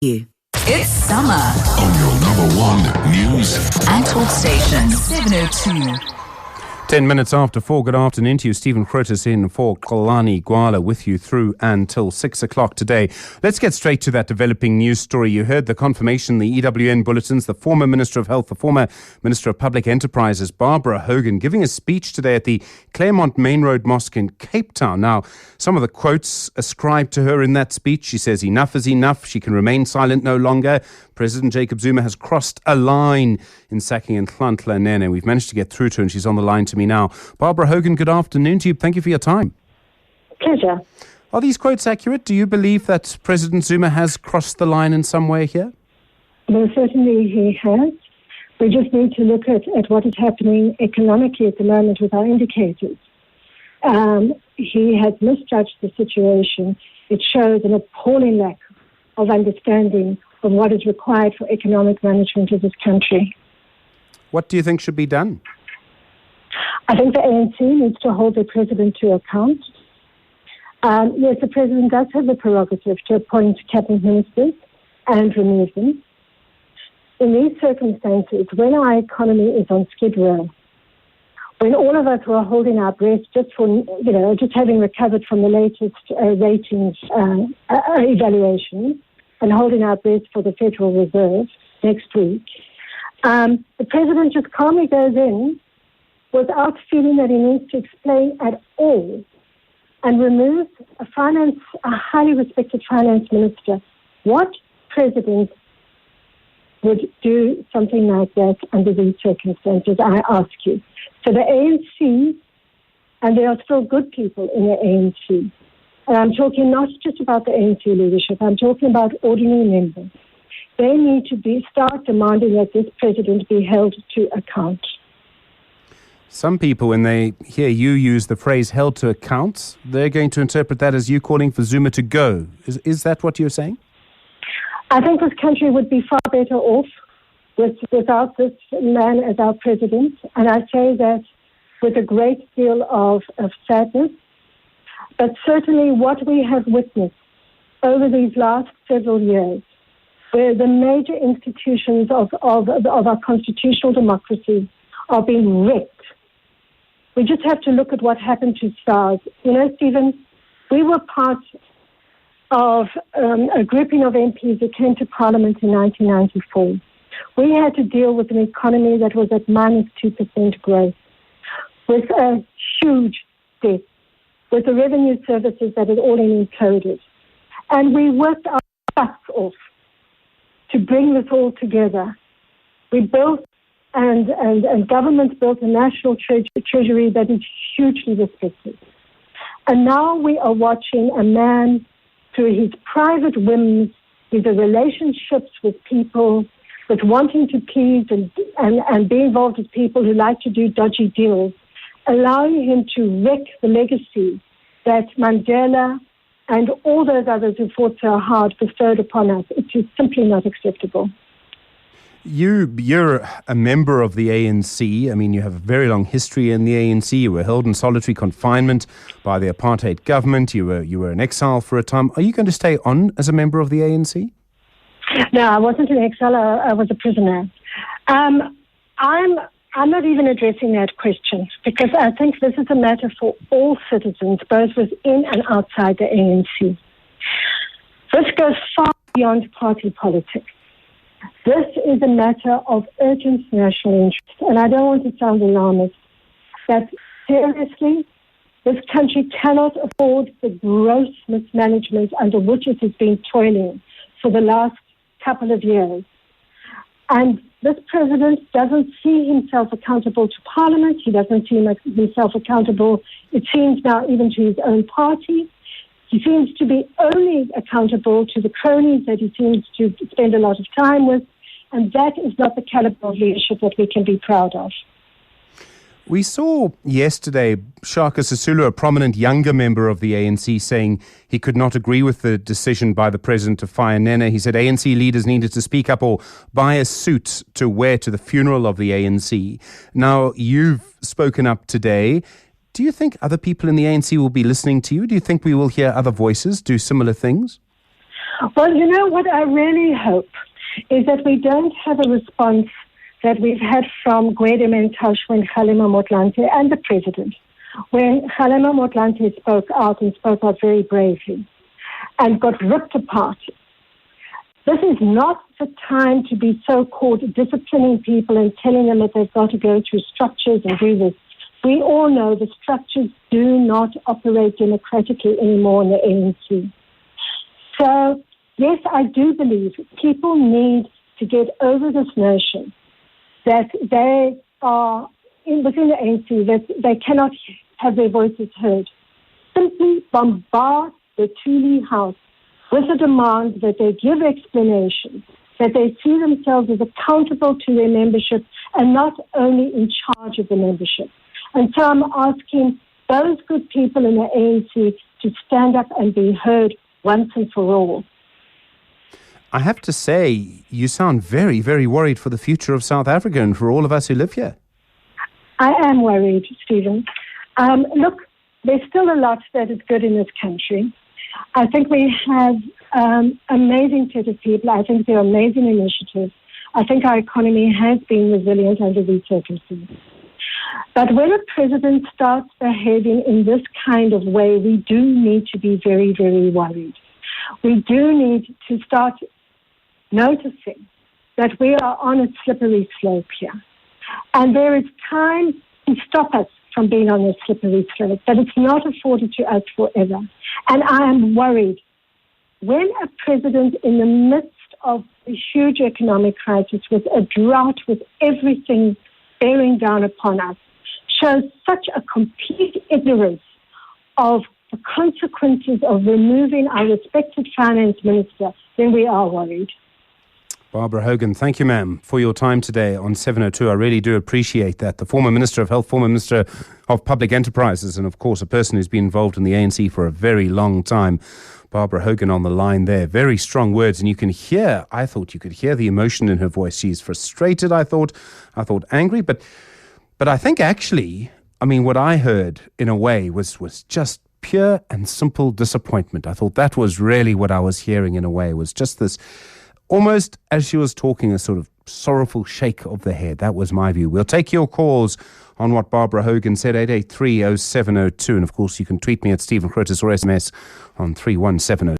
It's summer on your number one news and talk station, 702. 10 minutes after 4, good afternoon to you. Stephen Krotis in for Kalani Gwala with you through until 6 o'clock today. Let's get straight to that developing news story. You heard the confirmation, the EWN bulletins, the former Minister of Health, the former Minister of Public Enterprises, Barbara Hogan, giving a speech today at the Claremont Main Road Mosque in Cape Town. Now, some of the quotes ascribed to her in that speech, she says, enough is enough. She can remain silent no longer. President Jacob Zuma has crossed a line in sacking Nhlanhla Nene. We've managed to get through to her and she's on the line to me now. Barbara Hogan, good afternoon to you. Thank you for your time. Pleasure. Are these quotes accurate? Do you believe that President Zuma has crossed the line in some way here? Well, certainly he has. We just need to look at what is happening economically at the moment with our indicators. He has misjudged the situation. It shows an appalling lack of understanding of what is required for economic management of this country. What do you think should be done? I think the ANC needs to hold the president to account. Yes, the president does have the prerogative to appoint cabinet ministers and remove them. In these circumstances, when our economy is on skid row, when all of us were holding our breath just having recovered from the latest ratings evaluations and holding our breath for the Federal Reserve next week, the president just calmly goes in without feeling that he needs to explain at all and removes a highly respected finance minister. What president would do something like that under these circumstances, I ask you? So the ANC, and there are still good people in the ANC, and I'm talking not just about the ANC leadership, I'm talking about ordinary members. They need to start demanding that this president be held to account. Some people, when they hear you use the phrase held to account, they're going to interpret that as you calling for Zuma to go. Is that what you're saying? I think this country would be far better off without this man as our president. And I say that with a great deal of sadness. But certainly what we have witnessed over these last several years, where the major institutions of our constitutional democracy are being wrecked. We just have to look at what happened to SARS. You know, Stephen, we were part of a grouping of MPs that came to Parliament in 1994. We had to deal with an economy that was at -2% growth, with a huge debt, with the revenue services that had all imploded. And we worked our butts off to bring this all together. We built and government built a national treasury that is hugely respected. And now we are watching a man through his private whims, with the relationships with people, with wanting to please and be involved with people who like to do dodgy deals, allowing him to wreck the legacy that Mandela and all those others who fought so hard bestowed upon us. It is simply not acceptable. You're a member of the ANC. I mean, you have a very long history in the ANC. You were held in solitary confinement by the apartheid government. You were in exile for a time. Are you going to stay on as a member of the ANC? No, I wasn't in exile. I was a prisoner. I'm not even addressing that question because I think this is a matter for all citizens, both within and outside the ANC. This goes far beyond party politics. This is a matter of urgent national interest, and I don't want to sound alarmist, but seriously, this country cannot afford the gross mismanagement under which it has been toiling for the last couple of years. And this president doesn't see himself accountable to Parliament. He doesn't see himself accountable, it seems now, even to his own party. He seems to be only accountable to the cronies that he seems to spend a lot of time with, and that is not the caliber of leadership that we can be proud of. We saw yesterday Shaka Sisulu, a prominent younger member of the ANC, saying he could not agree with the decision by the president to fire Nene. He said ANC leaders needed to speak up or buy a suit to wear to the funeral of the ANC. Now, you've spoken up today. Do you think other people in the ANC will be listening to you? Do you think we will hear other voices do similar things? Well, you know what I really hope is that we don't have a response that we've had from Gwede Mentashe when Kgalema Motlanthe and the president, when Kgalema Motlanthe spoke out very bravely and got ripped apart. This is not the time to be so-called disciplining people and telling them that they've got to go through structures and do this. We all know the structures do not operate democratically anymore in the ANC. So, yes, I do believe people need to get over this notion that they are within the ANC, that they cannot have their voices heard. Simply bombard the Thuli House with a demand that they give explanations, that they see themselves as accountable to their membership and not only in charge of the membership. And so I'm asking those good people in the ANC to stand up and be heard once and for all. I have to say, you sound very, very worried for the future of South Africa and for all of us who live here. I am worried, Stephen. Look, there's still a lot that is good in this country. I think we have amazing set of people. I think there are amazing initiatives. I think our economy has been resilient under these circumstances. But when a president starts behaving in this kind of way, we do need to be very, very worried. We do need to start noticing that we are on a slippery slope here. And there is time to stop us from being on a slippery slope, but it's not afforded to us forever. And I am worried when a president in the midst of a huge economic crisis, with a drought, with everything bearing down upon us, shows such a complete ignorance of the consequences of removing our respected finance minister, then we are worried. Barbara Hogan, thank you, ma'am, for your time today on 702. I really do appreciate that. The former Minister of Health, former Minister of Public Enterprises, and of course a person who's been involved in the ANC for a very long time. Barbara Hogan on the line there. Very strong words, and you can hear, I thought you could hear the emotion in her voice. She's frustrated, I thought angry, but I think actually, I mean, what I heard in a way was just pure and simple disappointment. I thought that was really what I was hearing in a way, was just this, almost as she was talking, a sort of sorrowful shake of the head. That was my view. We'll take your calls on what Barbara Hogan said, 883-0702. And of course, you can tweet me at Stephen Curtis or SMS on 31702.